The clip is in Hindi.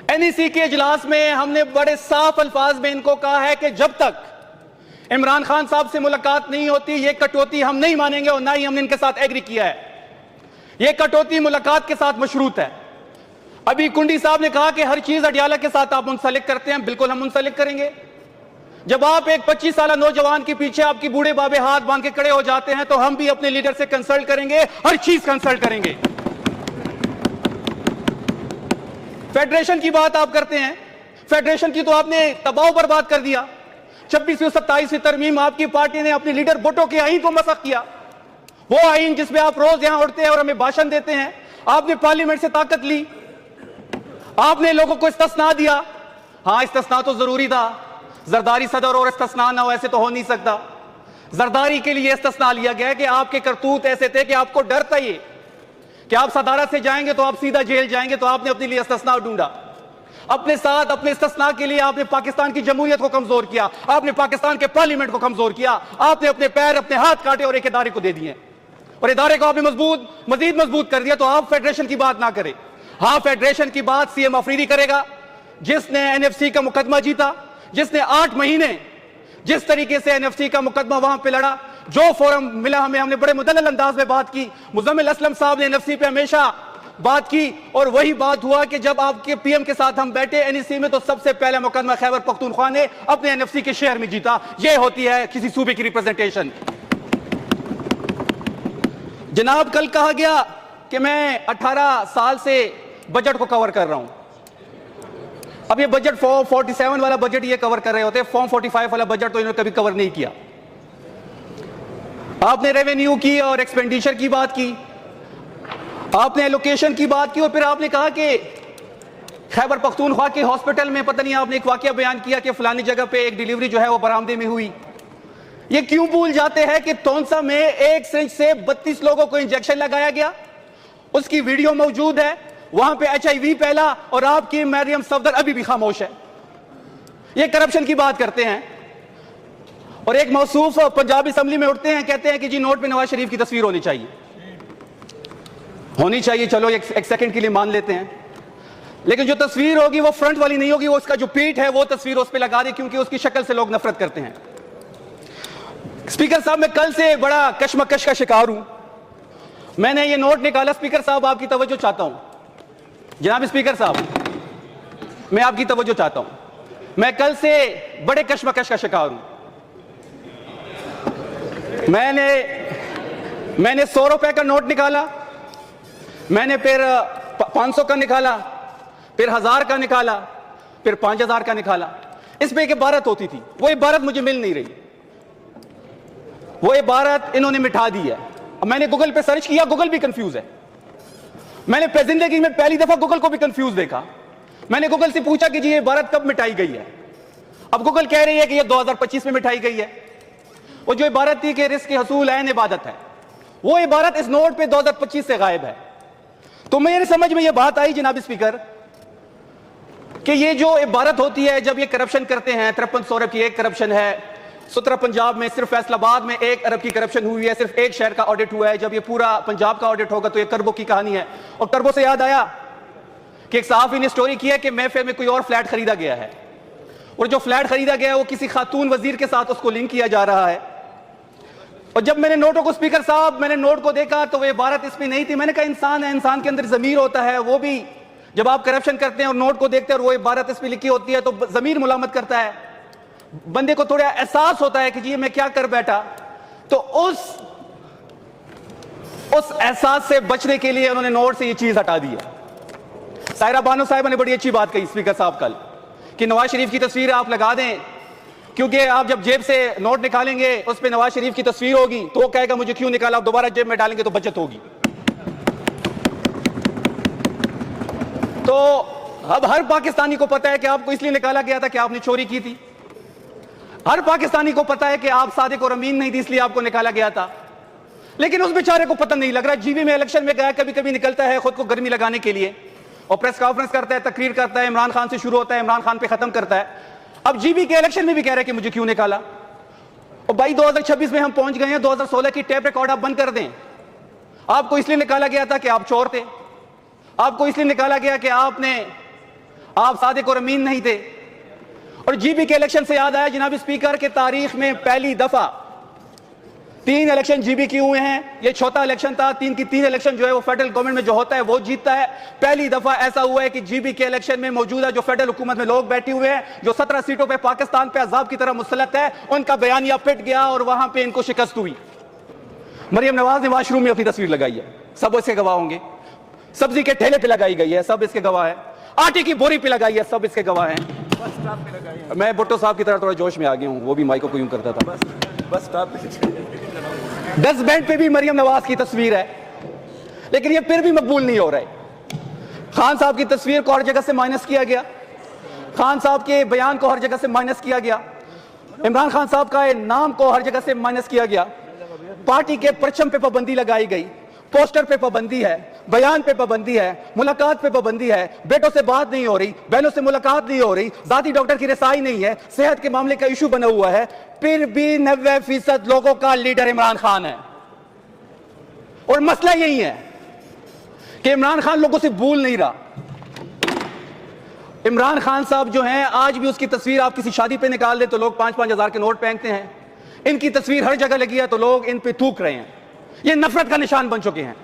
एनईसी के इजलास में हमने बड़े साफ अल्फाज में इनको कहा है कि जब तक इमरान खान साहब से मुलाकात नहीं होती ये कटौती हम नहीं मानेंगे और ना ही हमने इनके साथ एग्री किया है। ये कटौती मुलाकात के साथ मशरूत है। अभी कुंडी साहब ने कहा कि हर चीज अडियाला के साथ आप मुंसलिक करते हैं, बिल्कुल हम मुंसलिक करेंगे। जब आप एक 25 साल नौजवान के पीछे आपकी बूढ़े बाबे हाथ बांध के खड़े हो जाते हैं तो हम भी अपने लीडर से कंसल्ट करेंगे, हर चीज कंसल्ट करेंगे। फेडरेशन की बात आप करते हैं, फेडरेशन की तो आपने तबाह बर्बाद कर दिया। 26वीं और 27वीं तरमीम आपकी पार्टी ने अपने लीडर भुट्टो के आईन को मसख किया। वो आईन जिसमें आप रोज यहां उठते हैं और हमें भाषण देते हैं, आपने पार्लियामेंट से ताकत ली, आपने लोगों को इस्तिस्ना दिया। हां, इस्तिस्ना तो जरूरी था, जरदारी सदर और इस्तिस्ना ना हो ऐसे तो हो नहीं सकता। जरदारी के लिए इस्तिस्ना लिया गया कि आपके करतूत ऐसे थे कि आपको डर था ये कि आप सदारत से जाएंगे तो आप सीधा जेल जाएंगे, तो आपने अपने लिए इस्तिस्ना ढूंढा। अपने साथ अपने इस्तिस्ना के लिए आपने पाकिस्तान की जमहूरियत को कमजोर किया, आपने पाकिस्तान के पार्लियामेंट को कमजोर किया, आपने अपने पैर अपने हाथ काटे और एक इदारे को दे दिए और इदारे को आपने मजीद मजबूत कर दिया। तो आप फेडरेशन की बात ना करें। हां, फेडरेशन की बात सीएम अफरीदी करेगा, जिसने एनएफसी का मुकदमा जीता, जिसने 8 महीने जिस तरीके से एनएफसी का मुकदमा वहां पे लड़ा, जो फोरम मिला हमें, हमने बड़े मुदल्लल अंदाज में बात की। मुजम्मिल असलम साहब ने एनएफसी पे हमेशा बात की और वही बात हुआ कि जब आपके पीएम के साथ हम बैठे एनईसी में तो सबसे पहला मुकदमा खैबर पख्तूनख्वा ने अपने एनएफसी के शहर में जीता। यह होती है किसी सूबे की रिप्रेजेंटेशन। जनाब, कल कहा गया कि मैं 18 साल से बजट को कवर कर रहा हूं। अब ये बजट फॉर्म 47 वाला बजट ये कवर कर रहे होते, फॉर्म 45 वाला बजट तो इन्होंने कभी कवर नहीं किया। आपने रेवेन्यू की और एक्सपेंडिचर की बात की, आपने एलोकेशन की बात की और फिर आपने कहा कि खैबर पख्तूनख्वा के हॉस्पिटल में पता नहीं आपने एक वाकया बयान किया कि फलानी जगह पे एक डिलीवरी जो है वो बरामदे में हुई। ये क्यों भूल जाते हैं कि तौंसा में एक सिरिंज से 32 लोगों को इंजेक्शन लगाया गया, उसकी वीडियो मौजूद है, वहां पे HIV फैला और आपकी मरियम सफदर अभी भी खामोश है। ये करप्शन की बात करते हैं और एक मौसूफ पंजाब असेंबली में उठते हैं, कहते हैं कि जी नोट पे नवाज शरीफ की तस्वीर होनी चाहिए। चलो एक सेकंड के लिए मान लेते हैं, लेकिन जो तस्वीर होगी वो फ्रंट वाली नहीं होगी, वो उसका जो पीठ है वो तस्वीर उस पर लगा दी, क्योंकि उसकी शक्ल से लोग नफरत करते हैं। स्पीकर साहब, मैं कल से बड़ा कशमकश का शिकार हूं। मैंने ये नोट निकाला। स्पीकर साहब, आपकी तवज्जो चाहता हूं। जनाब स्पीकर साहब, मैं आपकी तवज्जो चाहता हूं। मैं कल से बड़े कशमकश का शिकार हूं। मैंने 100 रुपए का नोट निकाला, मैंने फिर 500 का निकाला, फिर 1000 का निकाला, फिर 5000 का निकाला। इसमें एक इबारत होती थी, वो इबारत मुझे मिल नहीं रही, वो इबारत इन्होंने मिटा दी है। अब मैंने गूगल पे सर्च किया, गूगल भी कंफ्यूज है। मैंने जिंदगी में पहली दफा गूगल को भी कंफ्यूज देखा। मैंने गूगल से पूछा कि जी ये इबारत कब मिटाई गई है। अब गूगल कह रही है कि ये 2025 में मिटाई गई है। वो जो इबारत थी कि रिस्क हसूल ऐन इबादत है, वो इबारत इस नोट पे 2025 से गायब है। तो मेरे समझ में ये बात आई जनाब स्पीकर कि ये जो इबारत होती है जब ये करप्शन करते हैं, 5300 अरब की एक करप्शन है, 17 पंजाब में सिर्फ फैसलाबाद में 1 अरब की करप्शन हुई है, सिर्फ एक शहर का ऑडिट हुआ है। जब ये पूरा पंजाब का ऑडिट होगा तो ये करबो की कहानी है। और करबो से याद आया कि एक सहाफी ने स्टोरी की है कि महफिल में कोई और फ्लैट खरीदा गया है और जो फ्लैट खरीदा गया है वो किसी खातून वजीर के साथ उसको लिंक किया जा रहा है। और जब मैंने नोटों को, स्पीकर साहब, मैंने नोट को देखा तो वो इबारत इसमें नहीं थी। मैंने कहा इंसान है, इंसान के अंदर जमीर होता है, वो भी जब आप करप्शन करते हैं और नोट को देखते हैं और वो इबारत इसमें लिखी होती है तो जमीर मुलामत करता है, बंदे को थोड़ा एहसास होता है कि जी मैं क्या कर बैठा। तो उस एहसास से बचने के लिए उन्होंने नोट से ये चीज हटा दी है। सायरा बानो साहिबा ने बड़ी अच्छी बात कही स्पीकर साहब कल कि नवाज शरीफ की तस्वीर आप लगा दें, क्योंकि आप जब जेब से नोट निकालेंगे उस पर नवाज शरीफ की तस्वीर होगी तो वो कहेगा मुझे क्यों निकाला, आप दोबारा जेब में डालेंगे तो बचत होगी। तो अब हर पाकिस्तानी को पता है कि आपको इसलिए निकाला गया था कि आपने चोरी की थी। हर पाकिस्तानी को पता है कि आप सादिक और अमीन नहीं थी, इसलिए आपको निकाला गया था। लेकिन उस बेचारे को पता नहीं लग रहा। जीबी में इलेक्शन में गया, कभी कभी निकलता है खुद को गर्मी लगाने के लिए और प्रेस कॉन्फ्रेंस करता है, तकरीर करता है, इमरान खान से शुरू होता है, इमरान खान पे खत्म करता है। अब जीबी के इलेक्शन में भी कह रहे हैं कि मुझे क्यों निकाला। और भाई 2026 में हम पहुंच गए हैं, 2016 की टेप रिकॉर्ड आप बंद कर दें। आपको इसलिए निकाला गया था कि आप चोर थे, आपको इसलिए निकाला गया कि आप सादिक और अमीन नहीं थे। और जीबी के इलेक्शन से याद आया जनाब स्पीकर के तारीख में पहली दफा 3 इलेक्शन जीबी के हुए हैं। ये चौथा इलेक्शन था। 3 की 3 इलेक्शन जो है वो फेडरल गवर्नमेंट में जो होता है वो जीतता है। पहली दफा ऐसा हुआ है कि जीबी के इलेक्शन में मौजूदा जो फेडरल हुकूमत में लोग बैठे हुए हैं, जो 17 सीटों पे पाकिस्तान पे अजाब की तरह मुसलत है, उनका बयानिया पिट गया और वहां पे इनको शिकस्त हुई। मरियम नवाज ने वाशरूम में अपनी तस्वीर लगाई है, सब इसके गवाह होंगे। सब्जी के ठेले पे लगाई गई है, सब इसके गवाह है। आटे की बोरी पे लगाई है, सब इसके गवाह हैं। मैं भुट्टो साहब की तरह थोड़ा जोश में आ गया हूं, वो भी माइको को यूं करता था। Bus stop. डस्ट बैंड पे भी मरियम नवाज की तस्वीर है, लेकिन ये फिर भी मकबूल नहीं हो रहा है। खान साहब की तस्वीर को हर जगह से माइनस किया गया, खान साहब के बयान को हर जगह से माइनस किया गया, इमरान खान साहब का नाम को हर जगह से माइनस किया गया, पार्टी के परचम पे पाबंदी लगाई गई, पोस्टर पे पाबंदी है, बयान पे पाबंदी है, मुलाकात पे पाबंदी है, बेटों से बात नहीं हो रही, बहनों से मुलाकात नहीं हो रही, जाती डॉक्टर की रसाई नहीं है, सेहत के मामले का इशू बना हुआ है। फिर भी 90% लोगों का लीडर इमरान खान है। और मसला यही है कि इमरान खान लोगों से भूल नहीं रहा। इमरान खान साहब जो हैं, आज भी उसकी तस्वीर आप किसी शादी पे निकाल दे तो लोग 5-5 हजार के नोट फेंकते हैं। इनकी तस्वीर हर जगह लगी है तो लोग इन पे थूक रहे हैं। ये नफरत का निशान बन चुके हैं।